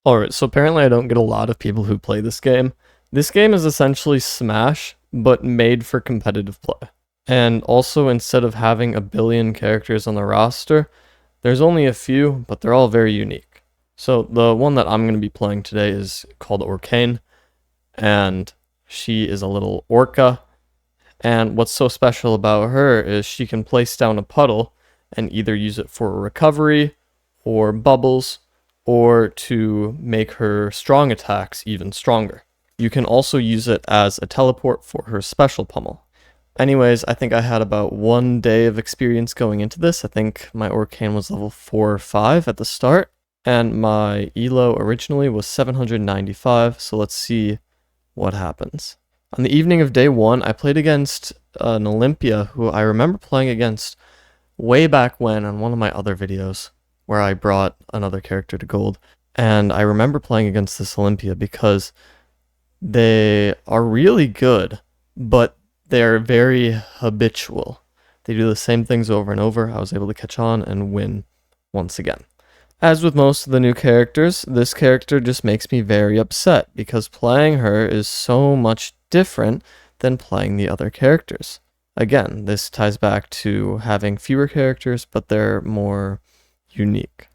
Alright, so apparently I don't get a lot of people who play this game. This game is essentially Smash, but made for competitive play. And also, instead of having a billion characters on the roster, there's only a few, but they're all very unique. So the one that I'm going to be playing today is called Orcane, and she is a little orca. And what's so special about her is she can place down a puddle and either use it for recovery or bubbles, or to make her strong attacks even stronger. You can also use it as a teleport for her special pummel. Anyways, I think I had about 1 day of experience going into this. I think my Orcane was level 4 or 5 at the start, and my elo originally was 795, so let's see what happens. On the evening of day 1, I played against an Olympia who I remember playing against way back when on one of my other videos, where I brought another character to gold. And I remember playing against this Olympia because they are really good, but they're very habitual. They do the same things over and over. I was able to catch on and win once again. As with most of the new characters, this character just makes me very upset because playing her is so much different than playing the other characters. Again, this ties back to having fewer characters, but they're more unique.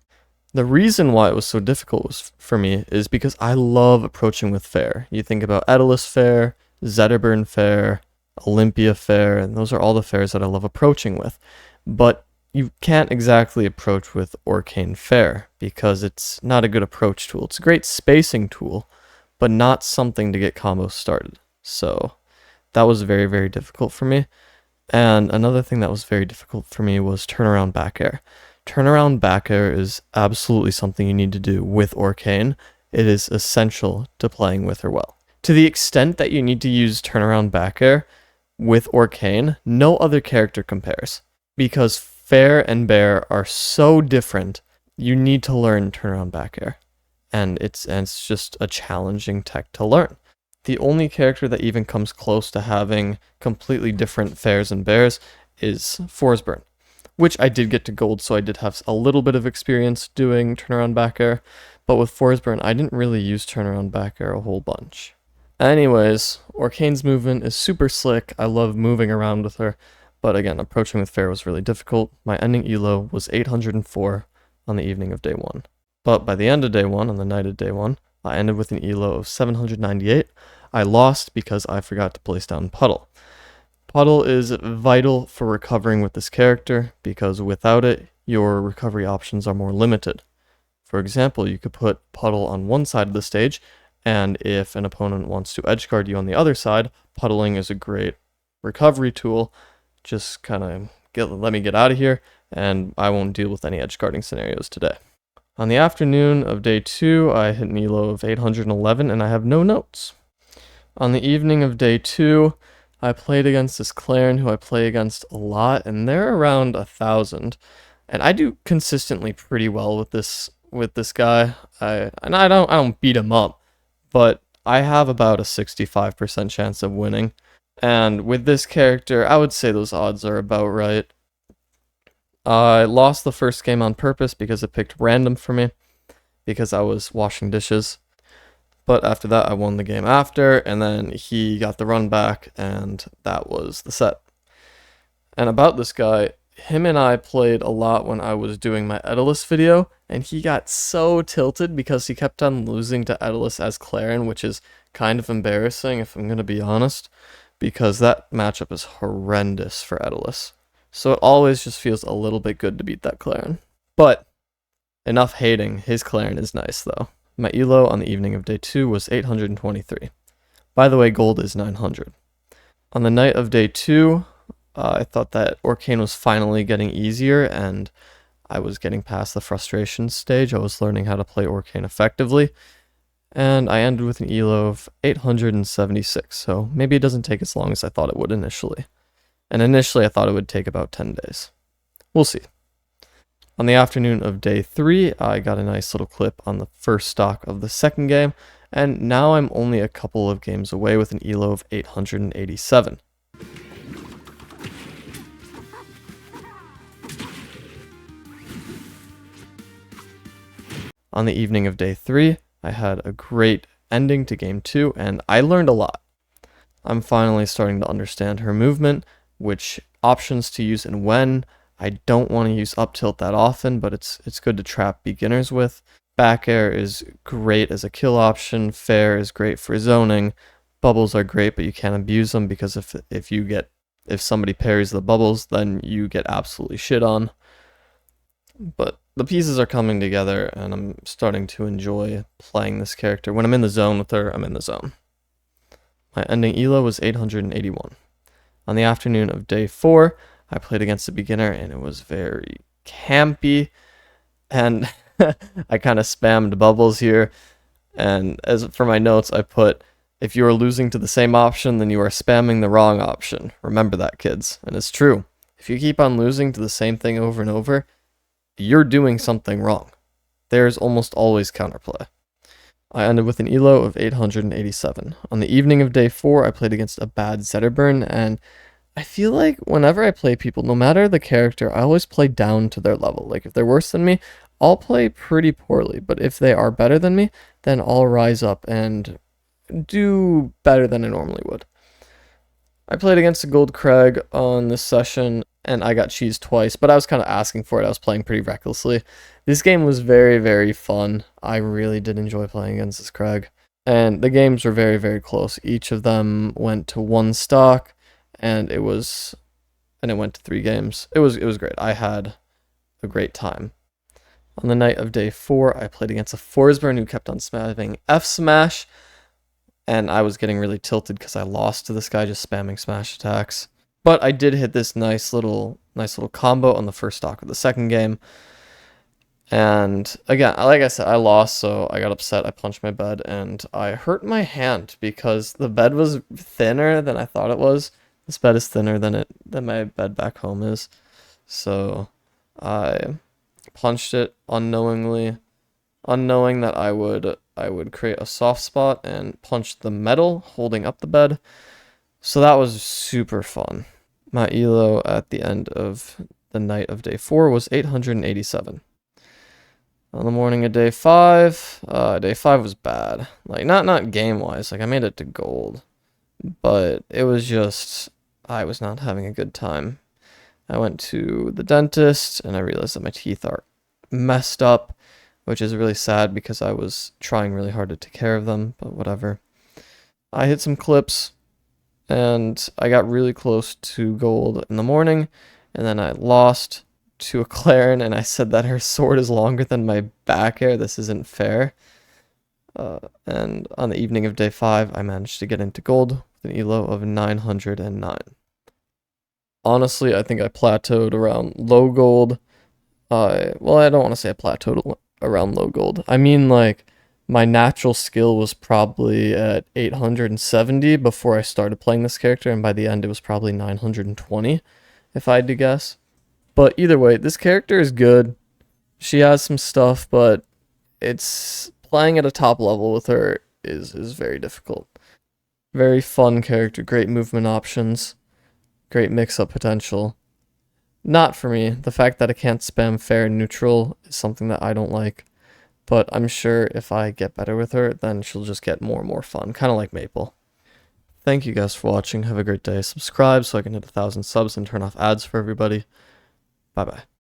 The reason why it was so difficult for me is because I love approaching with fair. You think about Edalus fair, Zetterburn fair, Olympia fair, and those are all the fairs that I love approaching with. But you can't exactly approach with Orcane fair because it's not a good approach tool. It's a great spacing tool, but not something to get combos started. So that was very, very difficult for me. And another thing that was very difficult for me was turnaround back air. Turnaround back air is absolutely something you need to do with Orcane. It is essential to playing with her well. To the extent that you need to use turnaround back air with Orcane, no other character compares. Because fair and bear are so different, you need to learn turnaround back air. And it's just a challenging tech to learn. The only character that even comes close to having completely different fairs and bears is Forsburn, which I did get to gold, so I did have a little bit of experience doing turnaround back air, but with Forsburn, I didn't really use turnaround back air a whole bunch. Anyways, Orcane's movement is super slick. I love moving around with her, but again, approaching with fair was really difficult. My ending elo was 804 on the evening of day 1. But by the end of day 1, on the night of day 1, I ended with an elo of 798. I lost because I forgot to place down Puddle. Puddle is vital for recovering with this character because without it, your recovery options are more limited. For example, you could put Puddle on one side of the stage, and if an opponent wants to edgeguard you on the other side, puddling is a great recovery tool. Just kind of let me get out of here, and I won't deal with any edgeguarding scenarios today. On the afternoon of day 2, I hit an elo of 811, and I have no notes. On the evening of day 2, I played against this Claren who I play against a lot, and they're around 1,000. And I do consistently pretty well with this guy. I don't beat him up, but I have about a 65% chance of winning. And with this character, I would say those odds are about right. I lost the first game on purpose because it picked random for me, because I was washing dishes. But after that, I won the game after, and then he got the run back, and that was the set. And about this guy, him and I played a lot when I was doing my Edalus video, and he got so tilted because he kept on losing to Edalus as Claren, which is kind of embarrassing if I'm going to be honest, because that matchup is horrendous for Edalus. So it always just feels a little bit good to beat that Claren. But enough hating, his Claren is nice though. My elo on the evening of day 2 was 823. By the way, gold is 900. On the night of day 2, I thought that Orcane was finally getting easier, and I was getting past the frustration stage. I was learning how to play Orcane effectively, and I ended with an elo of 876, so maybe it doesn't take as long as I thought it would initially. And initially I thought it would take about 10 days. We'll see. On the afternoon of day 3, I got a nice little clip on the first stock of the second game, and now I'm only a couple of games away with an elo of 887. On the evening of day 3, I had a great ending to game 2, and I learned a lot. I'm finally starting to understand her movement, which options to use and when. I don't want to use up tilt that often, but it's good to trap beginners with. Back air is great as a kill option. Fair is great for zoning. Bubbles are great, but you can't abuse them because if somebody parries the bubbles, then you get absolutely shit on. But the pieces are coming together, and I'm starting to enjoy playing this character. When I'm in the zone with her, I'm in the zone. My ending elo was 881. On the afternoon of day 4, I played against a beginner, and it was very campy, and I kind of spammed bubbles here. And as for my notes, I put, if you are losing to the same option, then you are spamming the wrong option. Remember that, kids. And it's true. If you keep on losing to the same thing over and over, you're doing something wrong. There's almost always counterplay. I ended with an elo of 887. On the evening of day 4, I played against a bad Zetterburn, and I feel like whenever I play people, no matter the character, I always play down to their level. Like, if they're worse than me, I'll play pretty poorly, but if they are better than me, then I'll rise up and do better than I normally would. I played against a Gold Craig on this session, and I got cheesed twice, but I was kind of asking for it. I was playing pretty recklessly. This game was very, very fun. I really did enjoy playing against this Craig. And the games were very, very close. Each of them went to 1 stock, and it went to 3 games. It was great. I had a great time. On the night of day 4, I played against a Forsburn who kept on spamming F smash, and I was getting really tilted because I lost to this guy just spamming smash attacks. But I did hit this nice little combo on the first stock of the second game. And again, like I said, I lost, so I got upset. I punched my bed, and I hurt my hand because the bed was thinner than I thought it was. This bed is thinner than my bed back home is. So I punched it unknowingly, unknowing that I would create a soft spot and punch the metal holding up the bed. So that was super fun. My elo at the end of the night of day 4 was 887. On the morning of day 5 was bad. Like, not game-wise, like I made it to gold, but it was just, I was not having a good time. I went to the dentist, and I realized that my teeth are messed up, which is really sad because I was trying really hard to take care of them, but whatever. I hit some clips, and I got really close to gold in the morning, and then I lost to a Claren, and I said that her sword is longer than my back air. This isn't fair. And on the evening of day 5, I managed to get into gold with an elo of 909. Honestly, I think I plateaued around low gold. Well, I don't want to say I plateaued around low gold. I mean, like, my natural skill was probably at 870 before I started playing this character, and by the end it was probably 920, if I had to guess. But either way, this character is good. She has some stuff, but it's playing at a top level with her is very difficult. Very fun character, great movement options, great mix-up potential. Not for me. The fact that I can't spam fair and neutral is something that I don't like. But I'm sure if I get better with her, then she'll just get more and more fun. Kind of like Maple. Thank you guys for watching. Have a great day. Subscribe so I can hit 1,000 subs and turn off ads for everybody. Bye-bye.